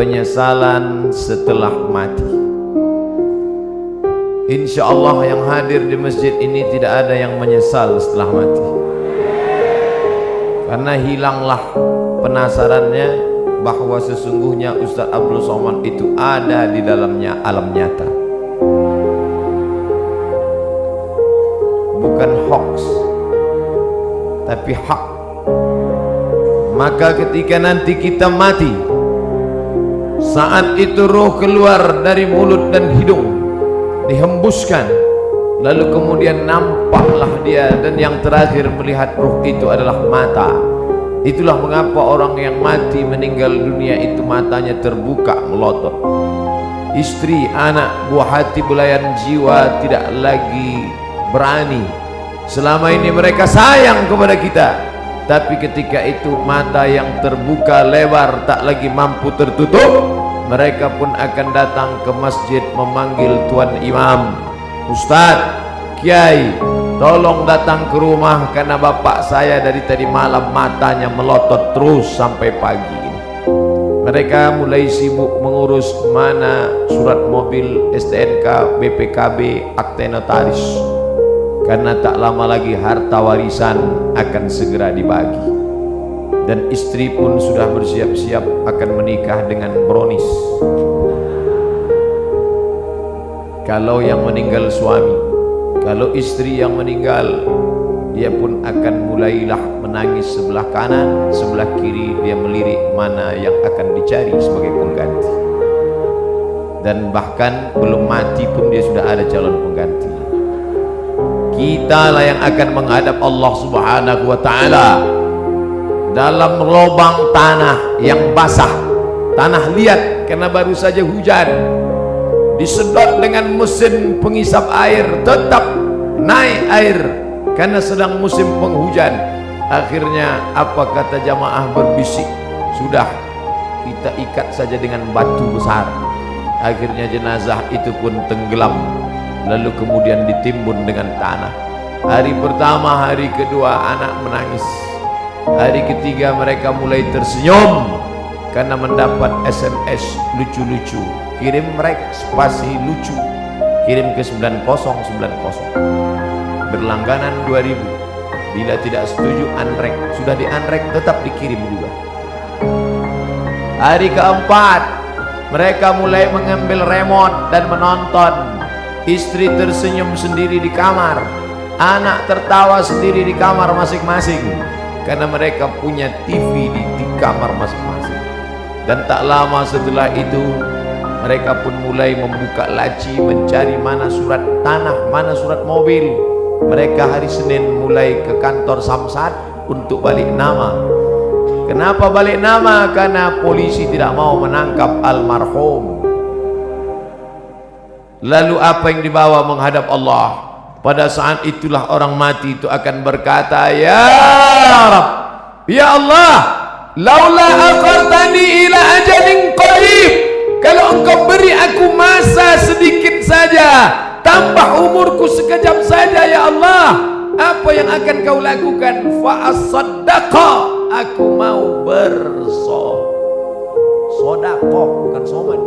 penyesalan setelah mati. Insya Allah yang hadir di masjid ini tidak ada yang menyesal setelah mati, karena hilanglah penasarannya bahwa sesungguhnya Ustaz Abdul Somad itu ada di dalamnya alam nyata, bukan hoax tapi hak. Maka ketika nanti kita mati, saat itu roh keluar dari mulut dan hidung, dihembuskan, lalu kemudian nampaklah dia, dan yang terakhir melihat roh itu adalah mata. Itulah mengapa orang yang mati meninggal dunia itu matanya terbuka melotot. Istri, anak, buah hati, belayan jiwa tidak lagi berani. Selama ini mereka sayang kepada kita, tapi ketika itu mata yang terbuka lebar tak lagi mampu tertutup, mereka pun akan datang ke masjid memanggil tuan imam, Ustadz, Kiai, tolong datang ke rumah karena bapak saya dari tadi malam matanya melotot terus sampai pagi ini. Mereka mulai sibuk mengurus mana surat mobil, STNK, BPKB, akte notaris, karena tak lama lagi harta warisan akan segera dibagi. Dan istri pun sudah bersiap-siap akan menikah dengan Bronis. Kalau yang meninggal suami, kalau istri yang meninggal, dia pun akan mulailah menangis sebelah kanan, sebelah kiri, dia melirik mana yang akan dicari sebagai pengganti. Dan bahkan belum mati pun dia sudah ada calon pengganti. Kita lah yang akan menghadap Allah Subhanahu wa ta'ala dalam lubang tanah yang basah, tanah liat karena baru saja hujan, disedot dengan mesin pengisap air, tetap naik air karena sedang musim penghujan. Akhirnya apa kata jamaah berbisik, sudah kita ikat saja dengan batu besar. Akhirnya jenazah itu pun tenggelam, lalu kemudian ditimbun dengan tanah. Hari pertama, hari kedua anak menangis, hari ketiga mereka mulai tersenyum karena mendapat SMS lucu-lucu. Kirim rek spasi lucu, kirim ke 9090, berlangganan 2000. Bila tidak setuju unrek, sudah di unrek tetap dikirim juga. Hari keempat mereka mulai mengambil remote dan menonton. Istri tersenyum sendiri di kamar, anak tertawa sendiri di kamar masing-masing, karena mereka punya TV di kamar masing-masing. Dan tak lama setelah itu mereka pun mulai membuka laci mencari mana surat tanah, mana surat mobil. Mereka hari Senin mulai ke kantor Samsat untuk balik nama. Kenapa balik nama? Karena polisi tidak mau menangkap almarhum. Lalu apa yang dibawa menghadap Allah? Pada saat itulah orang mati itu akan berkata, ya Rabb, ya Allah, laula akhartani ila ajalin qarib, kalau engkau beri aku masa sedikit saja, tambah umurku sekejap saja ya Allah, apa yang akan kau lakukan? Fa as-saddaqa, aku mau bersodaqah, bukan soman,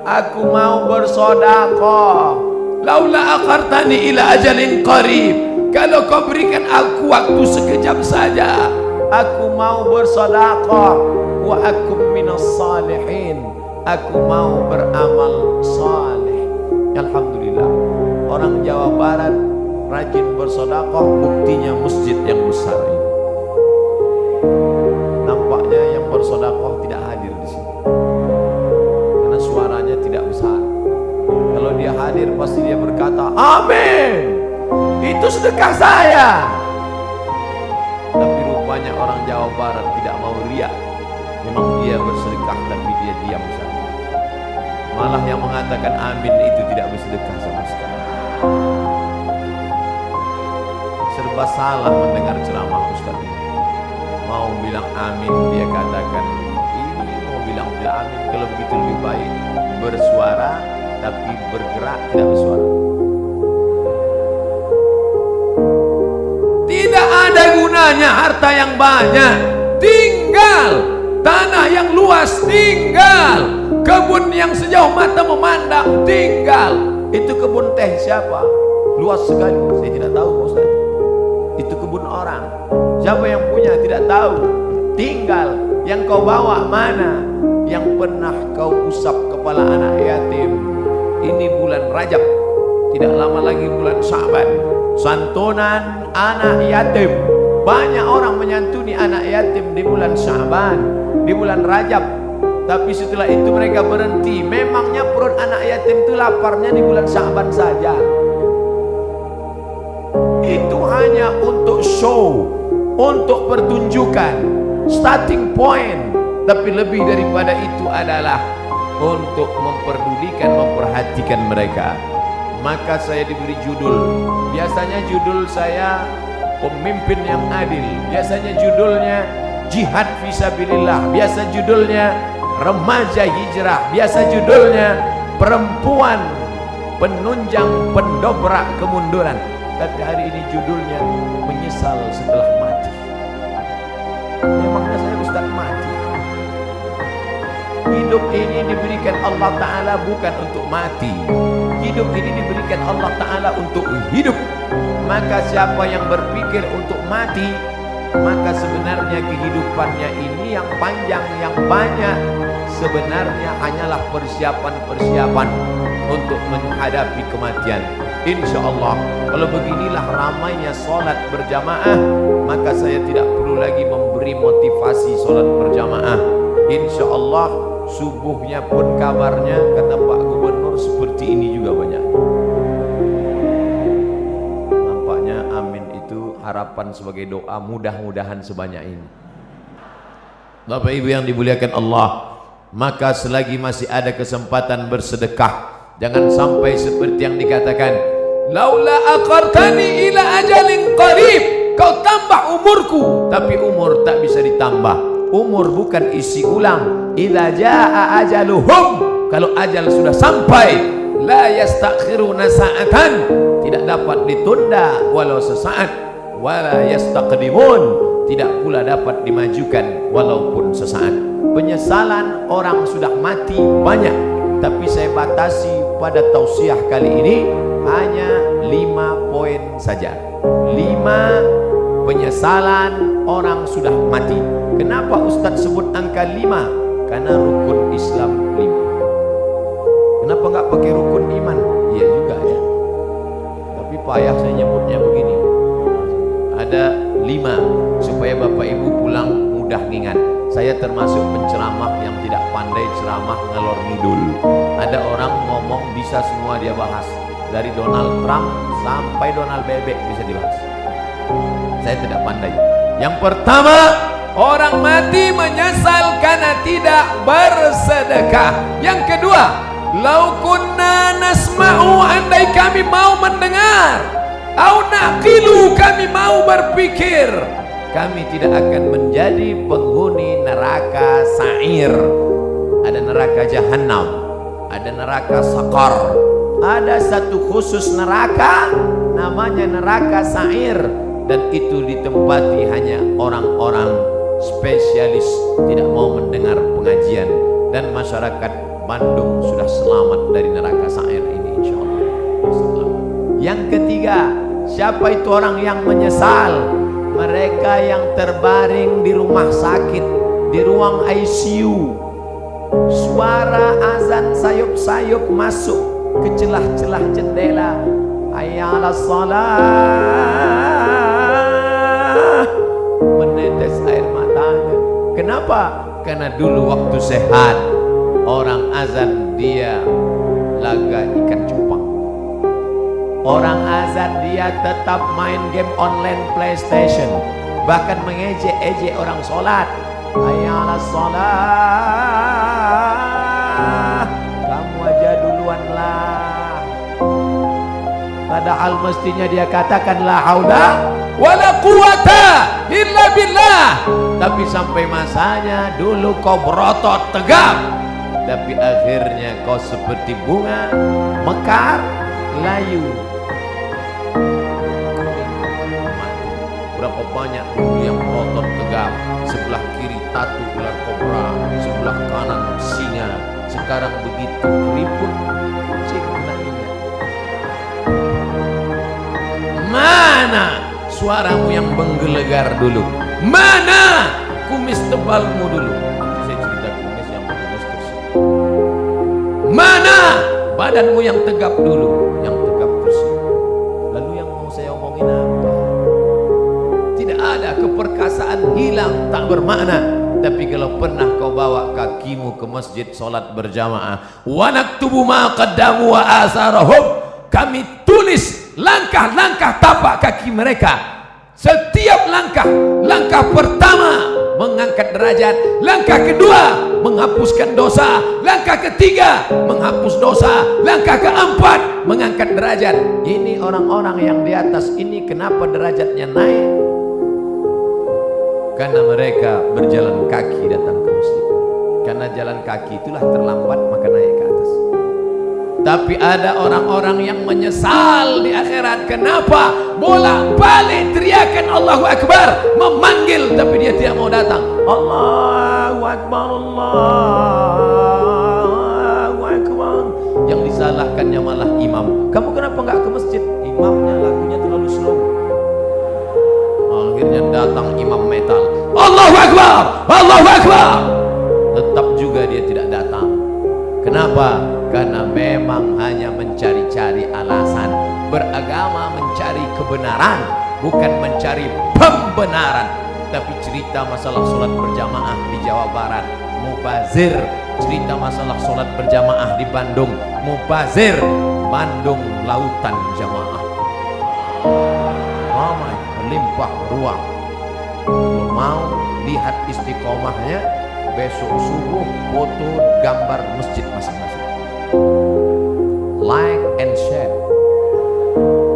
aku mau bersedekah. Laula akhartani ila ajalin qarib, kalau kau berikan aku waktu sekejap saja, aku mau bersedekah. Wa akum minas salihin, aku mau beramal saleh. Alhamdulillah, orang Jawa Barat rajin bersedekah, buktinya masjid yang besar ini. Nampaknya yang bersedekah tidak hadir di sini karena suaranya tidak besar. Kalau dia hadir pasti dia berkata, amin, itu sedekah saya. Tapi rupanya orang Jawa Barat tidak mau riak. Memang dia bersedekah tapi dia diam saja. Malah yang mengatakan amin itu tidak bersedekah sama sekali. Serba salah mendengar ceramah Ustaz ini. Mau bilang amin dia katakan ini, mau bilang tidak amin. Kalau begitu lebih baik bersuara tapi bergerak tidak bersuara. Tidak ada gunanya harta yang banyak, tinggal tanah yang luas tinggal, kebun yang sejauh mata memandang tinggal. Itu kebun teh siapa? Luas sekali, saya tidak tahu Pak Ustaz. Itu kebun orang, siapa yang punya tidak tahu. Tinggal, yang kau bawa mana? Yang pernah kau usap kepala anak yatim. Ini bulan Rajab, tidak lama lagi bulan Sya'ban, santunan anak yatim. Banyak orang menyantuni anak yatim di bulan Sya'ban, di bulan Rajab. Tapi setelah itu mereka berhenti. Memangnya perut anak yatim itu laparnya di bulan Sya'ban saja. Itu hanya untuk show, untuk pertunjukan, starting point. Tapi lebih daripada itu adalah untuk memperdulikan, memperhatikan mereka. Maka saya diberi judul. Biasanya judul saya pemimpin yang adil. Biasanya judulnya jihad fisabilillah. Biasa judulnya remaja hijrah. Biasa judulnya perempuan penunjang pendobrak kemunduran. Tapi hari ini judulnya menyesal setelah mati. Memangnya saya Ustaz mati? Hidup ini diberikan Allah Ta'ala bukan untuk mati. Hidup ini diberikan Allah Ta'ala untuk hidup. Maka siapa yang berpikir untuk mati, maka sebenarnya kehidupannya ini yang panjang, yang banyak, sebenarnya hanyalah persiapan-persiapan untuk menghadapi kematian. Insya Allah, kalau beginilah ramainya sholat berjamaah, maka saya tidak perlu lagi memberi motivasi sholat berjamaah. Insya Allah, subuhnya pun kabarnya kata Pak Gubernur seperti ini juga banyak. Nampaknya amin itu harapan sebagai doa, mudah-mudahan sebanyak ini. Bapak Ibu yang dimuliakan Allah, maka selagi masih ada kesempatan bersedekah, jangan sampai seperti yang dikatakan, laula aqartani ila ajalin qarib, kau tambah umurku, tapi umur tak bisa ditambah. Umur bukan isi ulang. Idza jaa ajaluhum, kalau ajal sudah sampai, la yastakhiruna sa'atan, tidak dapat ditunda walau sesaat, wala yastaqdimun, tidak pula dapat dimajukan walaupun sesaat. Penyesalan orang sudah mati banyak, tapi saya batasi pada tausiah kali ini hanya 5 poin saja. 5 penyesalan orang sudah mati. Kenapa Ustadz sebut angka 5? Karena rukun Islam 5. Kenapa nggak pakai rukun iman? Iya juga ya. Tapi payah saya nyebutnya begini. Ada 5 supaya Bapak Ibu pulang mudah ngingat. Saya termasuk penceramah yang tidak pandai ceramah ngalor ngidul. Ada orang ngomong bisa semua dia bahas. Dari Donald Trump sampai Donald Bebek bisa dibahas. Saya tidak pandai. Yang pertama, orang mati menyesal karena tidak bersedekah. Yang kedua, lau kunna nasma'u, andai kami mau mendengar, au naqilu, kami mau berpikir, kami tidak akan menjadi penghuni neraka sa'ir. Ada neraka jahanam, ada neraka sakar, ada satu khusus neraka namanya neraka sa'ir. Dan itu ditempati hanya orang-orang spesialis, tidak mau mendengar pengajian. Dan masyarakat Bandung sudah selamat dari neraka sa'ir ini, insya Allah. Yang ketiga, siapa itu orang yang menyesal? Mereka yang terbaring di rumah sakit, di ruang ICU. Suara azan sayup-sayup masuk ke celah-celah jendela. Hayya 'alas shalah, menetes air matanya. Kenapa? Karena dulu waktu sehat, orang azan dia laga ikan cupang. Orang azan dia tetap main game online PlayStation, bahkan mengejek-ejek orang sholat. Hayya 'alas shalah, kamu aja duluan lah. Padahal mestinya dia katakan la haula wala quwata illa billah. Tapi sampai masanya dulu kau berotot tegap, tapi akhirnya kau seperti bunga mekar layu. Berapa Betapa banyak dulu yang melotot tegap, sebelah kiri tatu ular kobra, sebelah kanan singa. Sekarang begitu keriput kucing lainnya. Mana suaramu yang menggelegar dulu? Mana kumis tebalmu dulu? Nanti saya cerita kumis yang bagus terus. Mana badanmu yang tegap dulu? Yang tegap terus. Lalu yang mau saya omongin apa? Tidak ada, keperkasaan hilang, tak bermakna. Tapi kalau pernah kau bawa kakimu ke masjid solat berjamaah, wa naktubu ma qaddamu wa asarahum, kami tulis langkah-langkah tapak kaki mereka. Setiap langkah pertama mengangkat derajat, langkah kedua menghapuskan dosa, langkah ketiga menghapus dosa, langkah keempat mengangkat derajat. Ini orang-orang yang di atas ini kenapa derajatnya naik? Karena mereka berjalan kaki datang ke masjid. Karena jalan kaki itulah terlambat maka naik ke atas. Tapi ada orang-orang yang menyesal di akhirat. Kenapa? Bolak-balik teriakan Allahu Akbar, memanggil tapi dia tidak mau datang. Allahu Akbar, Allahu Akbar. Yang disalahkannya malah imam. Kamu kenapa enggak ke masjid? Imamnya lagunya terlalu slow. Akhirnya datang imam metal, Allahu Akbar, Allahu Akbar. Tetap juga dia tidak datang. Kenapa? Karena memang hanya mencari-cari alasan. Beragama mencari kebenaran, bukan mencari pembenaran. Tapi cerita masalah sholat berjamaah di Jawa Barat, mubazir. Cerita masalah sholat berjamaah di Bandung, mubazir. Bandung lautan jamaah, ramai melimpah ruang. Kalau mau lihat istiqomahnya, besok subuh foto gambar masjid masing-masing, like and share.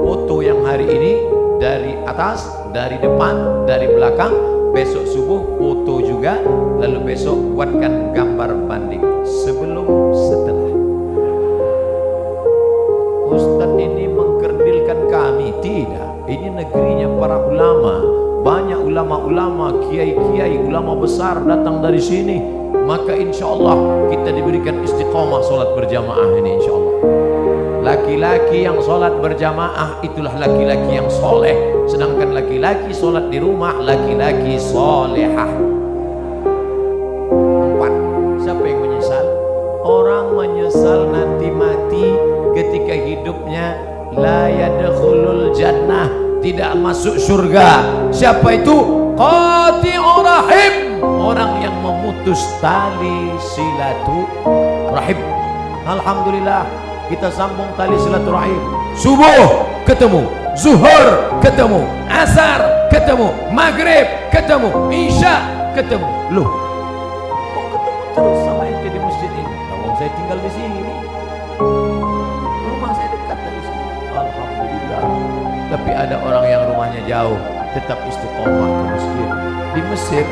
Foto yang hari ini dari atas, dari depan, dari belakang. Besok subuh foto juga, lalu besok buatkan gambar banding sebelum setelah. Ustadz ini mengkerdilkan kami? Tidak, ini negerinya para ulama. Banyak ulama-ulama, kiai-kiai, ulama besar datang dari sini. Maka insya Allah kita diberikan istiqomah solat berjamaah ini insya Allah. Laki-laki yang solat berjamaah itulah laki-laki yang soleh. Sedangkan laki-laki solat di rumah, laki-laki solehah. 4. Siapa yang menyesal? Orang menyesal nanti mati ketika hidupnya la yadkhulul jannah, tidak masuk surga. Siapa itu? Qati'ur rahim, orang yang memutus tali silaturahim. Alhamdulillah kita sambung tali silaturahim. Subuh ketemu, zuhur ketemu, asar ketemu, maghrib ketemu, isya ketemu. Loh, kok ketemu terus sama ente di masjid ini? Nah, saya tinggal di sini, rumah saya dekat dari sini. Alhamdulillah. Tapi ada orang yang rumahnya jauh, tetap istiqomah ke masjid. Di Mesir,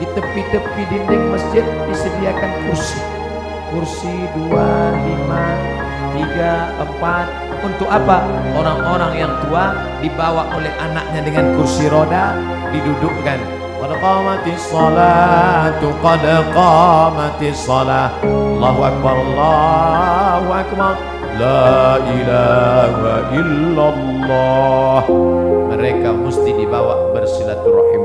di tepi-tepi dinding masjid disediakan kursi. Kursi 2, 5, 3, 4. Untuk apa? Orang-orang yang tua dibawa oleh anaknya dengan kursi roda, didudukkan. Qad qamatis salatu, qad qamatis salah. Allahu Akbar, Allahu Akbar. La ilaha illallah. Mereka mesti dibawa bersilaturahim.